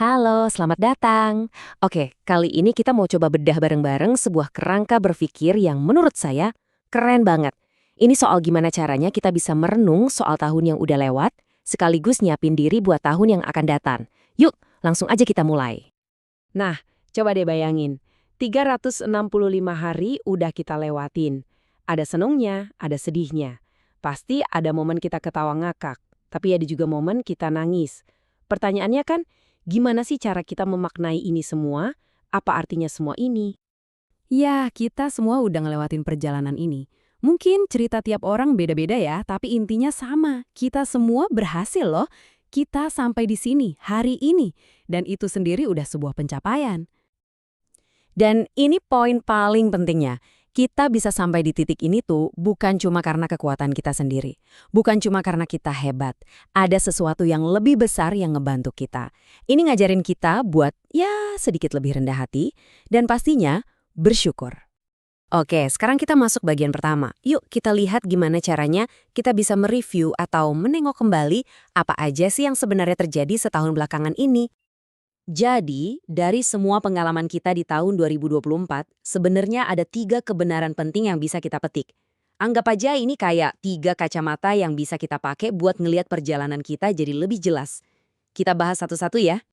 Halo, selamat datang. Oke, kali ini kita mau coba bedah bareng-bareng sebuah kerangka berpikir yang menurut saya keren banget. Ini soal gimana caranya kita bisa merenung soal tahun yang udah lewat, sekaligus nyiapin diri buat tahun yang akan datang. Yuk, langsung aja kita mulai. Nah, coba deh bayangin. 365 hari udah kita lewatin. Ada senungnya, ada sedihnya. Pasti ada momen kita ketawa ngakak, tapi ada juga momen kita nangis. Pertanyaannya kan, gimana sih cara kita memaknai ini semua? Apa artinya semua ini? Ya, kita semua udah ngelewatin perjalanan ini. Mungkin cerita tiap orang beda-beda ya, tapi intinya sama. Kita semua berhasil loh. Kita sampai di sini, hari ini. Dan itu sendiri udah sebuah pencapaian. Dan ini poin paling pentingnya. Kita bisa sampai di titik ini tuh bukan cuma karena kekuatan kita sendiri. Bukan cuma karena kita hebat. Ada sesuatu yang lebih besar yang ngebantu kita. Ini ngajarin kita buat ya sedikit lebih rendah hati dan pastinya bersyukur. Oke, sekarang kita masuk bagian pertama. Yuk kita lihat gimana caranya kita bisa mereview atau menengok kembali apa aja sih yang sebenarnya terjadi setahun belakangan ini. Jadi, dari semua pengalaman kita di tahun 2024, sebenarnya ada 3 kebenaran penting yang bisa kita petik. Anggap aja ini kayak 3 kacamata yang bisa kita pakai buat ngelihat perjalanan kita jadi lebih jelas. Kita bahas satu-satu ya.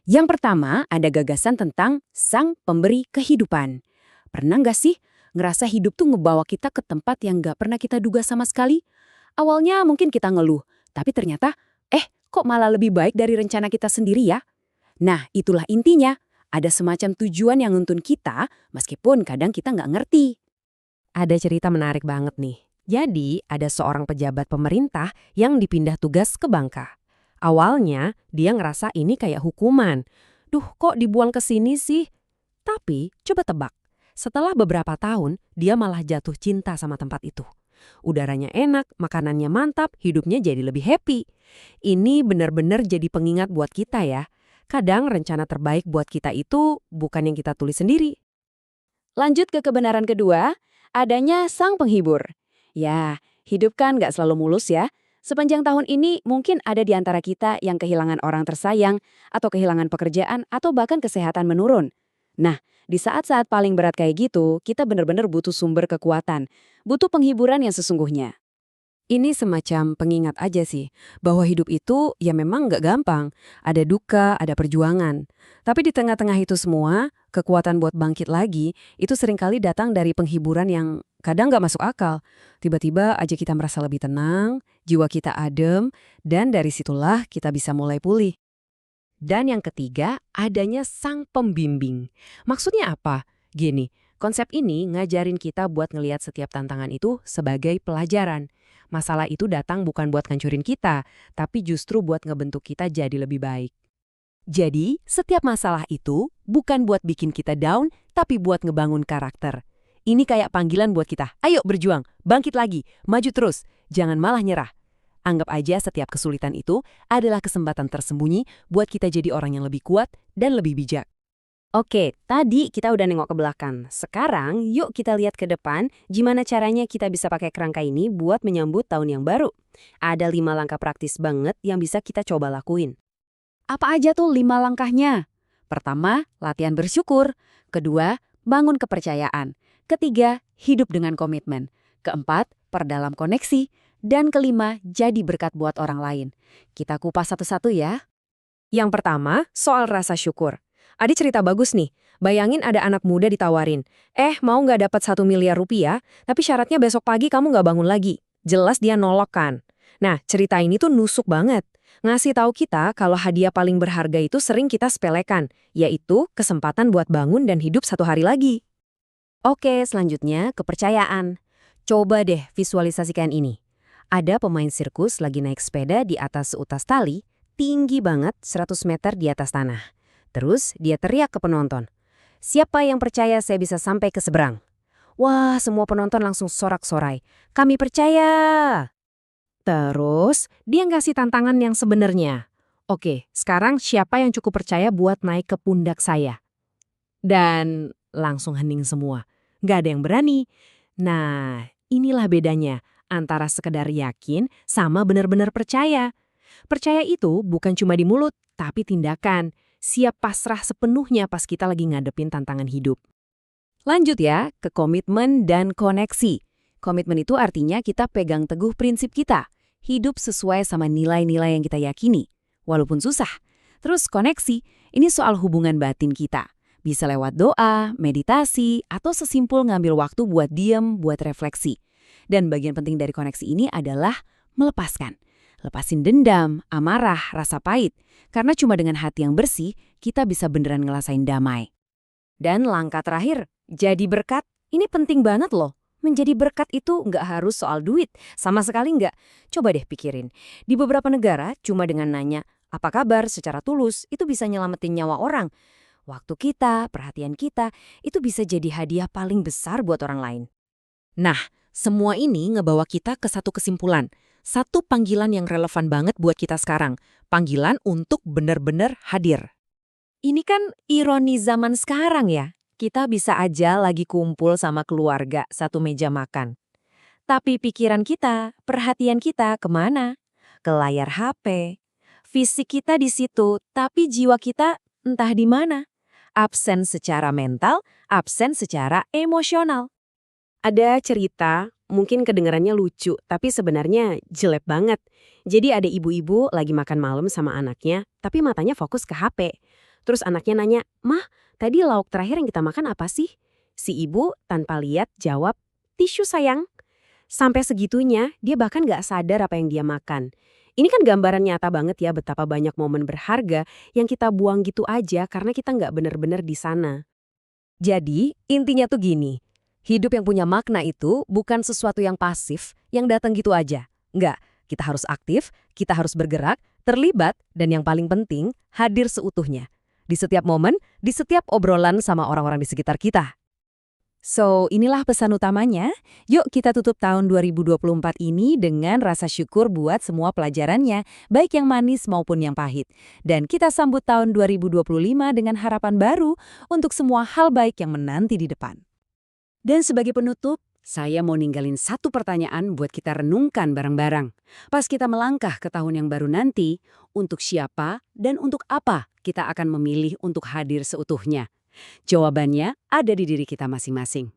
Yang pertama, ada gagasan tentang sang pemberi kehidupan. Pernah nggak sih ngerasa hidup tuh ngebawa kita ke tempat yang nggak pernah kita duga sama sekali? Awalnya mungkin kita ngeluh, tapi ternyata, kok malah lebih baik dari rencana kita sendiri ya? Nah, itulah intinya. Ada semacam tujuan yang nuntun kita, meskipun kadang kita nggak ngerti. Ada cerita menarik banget nih. Jadi, ada seorang pejabat pemerintah yang dipindah tugas ke Bangka. Awalnya, dia ngerasa ini kayak hukuman. Duh, kok dibuang ke sini sih? Tapi, coba tebak. Setelah beberapa tahun, dia malah jatuh cinta sama tempat itu. Udaranya enak, makanannya mantap, hidupnya jadi lebih happy. Ini benar-benar jadi pengingat buat kita ya. Kadang rencana terbaik buat kita itu bukan yang kita tulis sendiri. Lanjut ke kebenaran kedua, adanya sang penghibur. Ya, hidup kan nggak selalu mulus ya. Sepanjang tahun ini mungkin ada di antara kita yang kehilangan orang tersayang, atau kehilangan pekerjaan, atau bahkan kesehatan menurun. Nah, di saat-saat paling berat kayak gitu, kita benar-benar butuh sumber kekuatan, butuh penghiburan yang sesungguhnya. Ini semacam pengingat aja sih, bahwa hidup itu ya memang nggak gampang. Ada duka, ada perjuangan. Tapi di tengah-tengah itu semua, kekuatan buat bangkit lagi, itu seringkali datang dari penghiburan yang kadang nggak masuk akal. Tiba-tiba aja kita merasa lebih tenang, jiwa kita adem, dan dari situlah kita bisa mulai pulih. Dan yang ketiga, adanya sang pembimbing. Maksudnya apa? Gini, konsep ini ngajarin kita buat ngelihat setiap tantangan itu sebagai pelajaran. Masalah itu datang bukan buat ngancurin kita, tapi justru buat ngebentuk kita jadi lebih baik. Jadi, setiap masalah itu bukan buat bikin kita down, tapi buat ngebangun karakter. Ini kayak panggilan buat kita, ayo berjuang, bangkit lagi, maju terus, jangan malah nyerah. Anggap aja setiap kesulitan itu adalah kesempatan tersembunyi buat kita jadi orang yang lebih kuat dan lebih bijak. Oke, tadi kita udah nengok ke belakang. Sekarang yuk kita lihat ke depan gimana caranya kita bisa pakai kerangka ini buat menyambut tahun yang baru. Ada 5 langkah praktis banget yang bisa kita coba lakuin. Apa aja tuh 5 langkahnya? Pertama, latihan bersyukur. Kedua, bangun kepercayaan. Ketiga, hidup dengan komitmen. Keempat, perdalam koneksi. Dan kelima, jadi berkat buat orang lain. Kita kupas satu-satu ya. Yang pertama, soal rasa syukur. Ada cerita bagus nih. Bayangin ada anak muda ditawarin, mau nggak dapat 1 miliar rupiah, tapi syaratnya besok pagi kamu nggak bangun lagi. Jelas dia nolak kan. Nah, cerita ini tuh nusuk banget. Ngasih tahu kita kalau hadiah paling berharga itu sering kita sepelekan, yaitu kesempatan buat bangun dan hidup satu hari lagi. Oke, selanjutnya kepercayaan. Coba deh visualisasikan ini. Ada pemain sirkus lagi naik sepeda di atas seutas tali, tinggi banget 100 meter di atas tanah. Terus dia teriak ke penonton, "Siapa yang percaya saya bisa sampai ke seberang?" Wah, semua penonton langsung sorak-sorai, "Kami percaya!" Terus dia ngasih tantangan yang sebenarnya. "Oke, sekarang siapa yang cukup percaya buat naik ke pundak saya?" Dan langsung hening semua. Nggak ada yang berani. Nah, inilah bedanya antara sekedar yakin sama benar-benar percaya. Percaya itu bukan cuma di mulut, tapi tindakan. Siap pasrah sepenuhnya pas kita lagi ngadepin tantangan hidup. Lanjut ya, ke komitmen dan koneksi. Komitmen itu artinya kita pegang teguh prinsip kita. Hidup sesuai sama nilai-nilai yang kita yakini, walaupun susah. Terus koneksi, ini soal hubungan batin kita. Bisa lewat doa, meditasi, atau sesimpel ngambil waktu buat diem, buat refleksi. Dan bagian penting dari koneksi ini adalah melepaskan. Lepasin dendam, amarah, rasa pahit. Karena cuma dengan hati yang bersih, kita bisa beneran ngerasain damai. Dan langkah terakhir, jadi berkat. Ini penting banget loh. Menjadi berkat itu nggak harus soal duit, sama sekali nggak. Coba deh pikirin, di beberapa negara cuma dengan nanya, apa kabar secara tulus, itu bisa nyelamatin nyawa orang. Waktu kita, perhatian kita, itu bisa jadi hadiah paling besar buat orang lain. Nah, semua ini ngebawa kita ke satu kesimpulan. Satu panggilan yang relevan banget buat kita sekarang. Panggilan untuk benar-benar hadir. Ini kan ironi zaman sekarang ya. Kita bisa aja lagi kumpul sama keluarga satu meja makan. Tapi pikiran kita, perhatian kita kemana? Ke layar HP. Fisik kita di situ, tapi jiwa kita entah di mana. Absen secara mental, absen secara emosional. Ada cerita, mungkin kedengarannya lucu, tapi sebenarnya jelek banget. Jadi ada ibu-ibu lagi makan malam sama anaknya, tapi matanya fokus ke HP. Terus anaknya nanya, "Mah, tadi lauk terakhir yang kita makan apa sih?" Si ibu tanpa lihat jawab, "Tisu sayang." Sampai segitunya, dia bahkan nggak sadar apa yang dia makan. Ini kan gambaran nyata banget ya betapa banyak momen berharga yang kita buang gitu aja karena kita nggak benar-benar di sana. Jadi, intinya tuh gini. Hidup yang punya makna itu bukan sesuatu yang pasif, yang datang gitu aja. Enggak, kita harus aktif, kita harus bergerak, terlibat, dan yang paling penting, hadir seutuhnya. Di setiap momen, di setiap obrolan sama orang-orang di sekitar kita. So, inilah pesan utamanya. Yuk kita tutup tahun 2024 ini dengan rasa syukur buat semua pelajarannya, baik yang manis maupun yang pahit. Dan kita sambut tahun 2025 dengan harapan baru untuk semua hal baik yang menanti di depan. Dan sebagai penutup, saya mau ninggalin satu pertanyaan buat kita renungkan bareng-bareng. Pas kita melangkah ke tahun yang baru nanti, untuk siapa dan untuk apa kita akan memilih untuk hadir seutuhnya? Jawabannya ada di diri kita masing-masing.